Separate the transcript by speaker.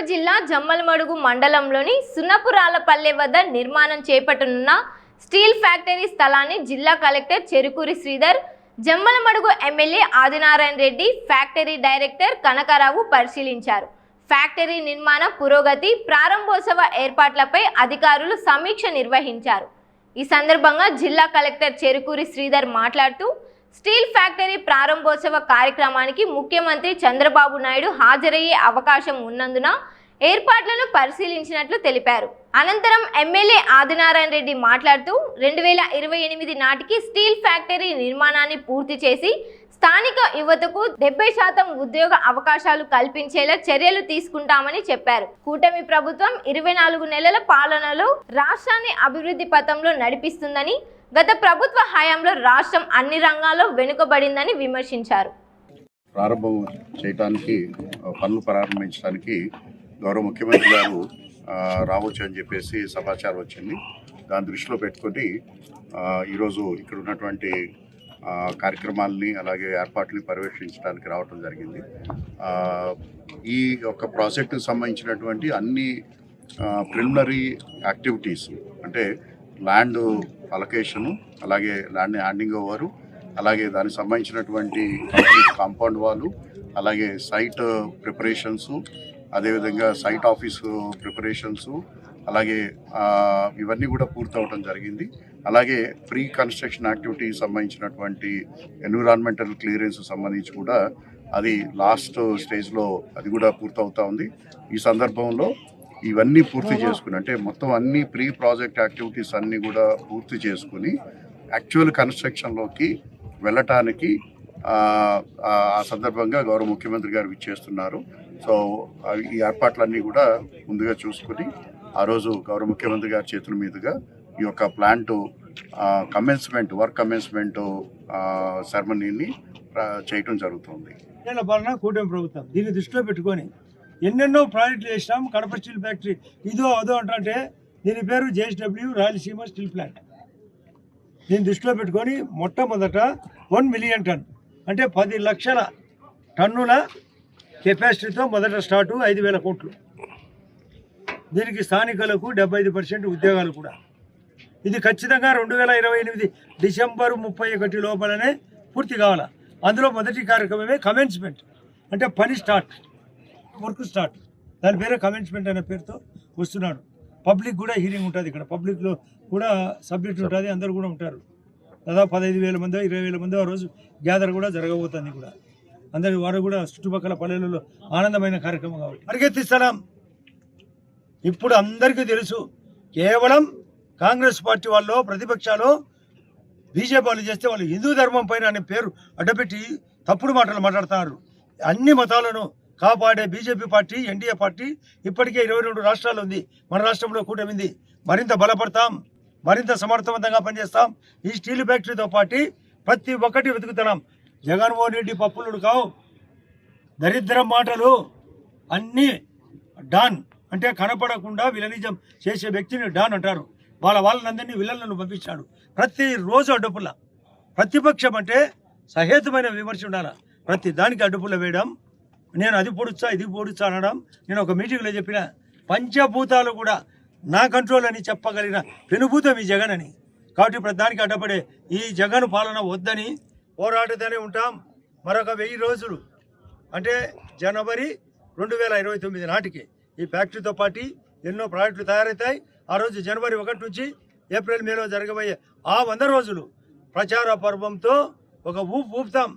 Speaker 1: జిల్లా జమ్మలమడుగు మండలంలోని సున్నపురాలపల్లె వద్ద నిర్మాణం చేపట్టనున్న స్టీల్ ఫ్యాక్టరీ స్థలాన్ని జిల్లా collector Cherukuri Sridhar, Jammalamadugu MLA Adinarayana Reddy, factory director Kanakarao పరిశీలించారు. ఫ్యాక్టరీ నిర్మాణ పురోగతి, ప్రారంభోత్సవ ఏర్పాట్లపై అధికారులు సమీక్ష నిర్వహించారు. ఈ సందర్భంగా జిల్లా కలెక్టర్ చెరుకూరి శ్రీధర్ మాట్లాడుతూ, స్టీల్ ఫ్యాక్టరీ ప్రారంభోత్సవ కార్యక్రమానికి ముఖ్యమంత్రి చంద్రబాబు నాయుడు హాజరయ్యే అవకాశం ఉన్నందున ఏర్పాట్లను పరిశీలించినట్లు తెలిపారు. అనంతరం ఎమ్మెల్యే ఆదినారాయణ రెడ్డి మాట్లాడుతూ 2028 నాటికి స్టీల్ ఫ్యాక్టరీ నిర్మాణాన్ని పూర్తి చేసి స్థానిక యువతకు 70% ఉద్యోగ అవకాశాలు కల్పించేలా చర్యలు తీసుకుంటామని చెప్పారు. కూటమి ప్రభుత్వం 24 నెలల పాలనలో రాష్ట్రాన్ని అభివృద్ధి పథంలో నడిపిస్తుందని, గత ప్రభుత్వ హయాంలో రాష్ట్రం అన్ని రంగాల్లో వెనుకబడిందని విమర్శించారు.
Speaker 2: ప్రారంభం చేయడానికి పనులు ప్రారంభించడానికి గౌరవ ముఖ్యమంత్రి గారు రావచ్చు అని చెప్పేసి సమాచారం వచ్చింది. దాని దృష్టిలో పెట్టుకొని ఈరోజు ఇక్కడ ఉన్నటువంటి కార్యక్రమాలని అలాగే ఏర్పాట్లని పర్యవేక్షించడానికి రావడం జరిగింది. ఈ యొక్క ప్రాజెక్టుకు సంబంధించినటువంటి అన్ని ప్రిలిమినరీ యాక్టివిటీస్ అంటే ల్యాండ్ అలొకేషను, అలాగే ల్యాండ్ హ్యాండింగ్ ఓవరు, అలాగే దానికి సంబంధించినటువంటి కాంపౌండ్ వాళ్ళు, అలాగే సైట్ ప్రిపరేషన్సు, అదేవిధంగా సైట్ ఆఫీసు ప్రిపరేషన్సు, అలాగే ఇవన్నీ కూడా పూర్తవడం జరిగింది. అలాగే ప్రీ కన్స్ట్రక్షన్ యాక్టివిటీకి సంబంధించినటువంటి ఎన్విరాన్మెంటల్ క్లియరెన్స్ సంబంధించి కూడా అది లాస్ట్ స్టేజ్లో అది కూడా పూర్తవుతూ ఉంది. ఈ సందర్భంలో ఇవన్నీ పూర్తి చేసుకుని, అంటే మొత్తం అన్ని ప్రీ ప్రాజెక్ట్ యాక్టివిటీస్ అన్నీ కూడా పూర్తి చేసుకుని యాక్చువల్ కన్స్ట్రక్షన్లోకి వెళ్ళటానికి ఆ సందర్భంగా గౌరవ ముఖ్యమంత్రి గారు విచ్చేస్తున్నారు. సో ఈ ఏర్పాట్లన్నీ కూడా ముందుగా చూసుకుని ఆ రోజు గౌరవ ముఖ్యమంత్రి గారి చేతుల మీదుగా ఈ యొక్క ప్లాంట్ వర్క్ కమెన్స్మెంట్ సెరమనీని చేయటం జరుగుతుంది.
Speaker 3: కూటమి ప్రభుత్వం దీన్ని దృష్టిలో పెట్టుకొని ఎన్నెన్నో ప్రాజెక్టులు చేసినాం. కడప స్టీల్ ఫ్యాక్టరీ ఇదో అదో అంటే దీని పేరు JSW రాయలసీమ స్టీల్ ప్లాంట్. దీన్ని దృష్టిలో పెట్టుకొని మొట్టమొదట 1 మిలియన్ టన్ అంటే 10 లక్షల టన్నుల కెపాసిటీతో మొదట స్టార్టు 5,000 కోట్లు. దీనికి స్థానికులకు 75% ఉద్యోగాలు కూడా. ఇది ఖచ్చితంగా 2028 డిసెంబర్ 31 లోపలనే పూర్తి కావాలి. అందులో మొదటి కార్యక్రమమే కమెన్స్మెంట్, అంటే పని స్టార్ట్, వర్క్ స్టార్ట్. దాని పేరే కమెన్స్మెంట్ అనే పేరుతో వస్తున్నాడు. పబ్లిక్ కూడా హీరింగ్ ఉంటుంది. ఇక్కడ పబ్లిక్లో కూడా సబ్జెక్ట్ ఉంటుంది, అందరు కూడా ఉంటారు. దాదాపు 15,000 మందో 20,000 మందో ఆ రోజు గ్యాదర్ కూడా జరగబోతుంది. కూడా అందరి వారు కూడా చుట్టుపక్కల పల్లెలలో ఆనందమైన కార్యక్రమం కాబట్టి పరిగెత్తిస్తున్నాం. ఇప్పుడు అందరికీ తెలుసు, కేవలం కాంగ్రెస్ పార్టీ వాళ్ళు ప్రతిపక్షాలు బీజేపీ వాళ్ళు చేస్తే వాళ్ళు హిందూ ధర్మం పైన అనే పేరు అడ్డపెట్టి తప్పుడు మాటలు మాట్లాడుతున్నారు. అన్ని మతాలను కాపాడే బీజేపీ పార్టీ, ఎన్డీఏ పార్టీ ఇప్పటికే 22 రాష్ట్రాలు ఉంది. మన రాష్ట్రంలో కూటమి ఉంది. మరింత బలపడతాం, మరింత సమర్థవంతంగా పనిచేస్తాం. ఈ స్టీల్ ఫ్యాక్టరీతో పాటు ప్రతి ఒక్కటి వెతుకుతున్నాం. జగన్మోహన్ రెడ్డి పప్పులుడు కావు, దరిద్రం మాటలు అన్నీ డాన్ అంటే కనపడకుండా విలనిజం చేసే వ్యక్తిని డాన్ అంటారు. వాళ్ళందరినీ విలన్లను పంపించాడు. ప్రతిరోజు అడ్డుపుల్ల. ప్రతిపక్షం అంటే సహేతుమైన విమర్శ ఉండాలి. ప్రతి దానికి అడ్డుపుల్ల వేయడం, నేను అది పొడుచా ఇది పొడుచా అనడం. నేను ఒక మీటింగ్లో చెప్పిన, పంచభూతాలు కూడా నా కంట్రోల్ అని చెప్పగలిగిన పెనుభూతం ఈ జగన్ అని. కాబట్టి ప్రధానికి అడ్డపడే ఈ జగన్ పాలన వద్దని పోరాడుతూనే ఉంటాం. మరొక 1000 రోజులు అంటే జనవరి 2029 నాటికి ఈ ఫ్యాక్టరీతో పాటు ఎన్నో ప్రాజెక్టులు తయారవుతాయి. ఆ రోజు జనవరి 1 నుంచి ఏప్రిల్ మేలో జరగబోయే ఆ 100 రోజులు ప్రచార పర్వంతో ఒక ఊపుతాం.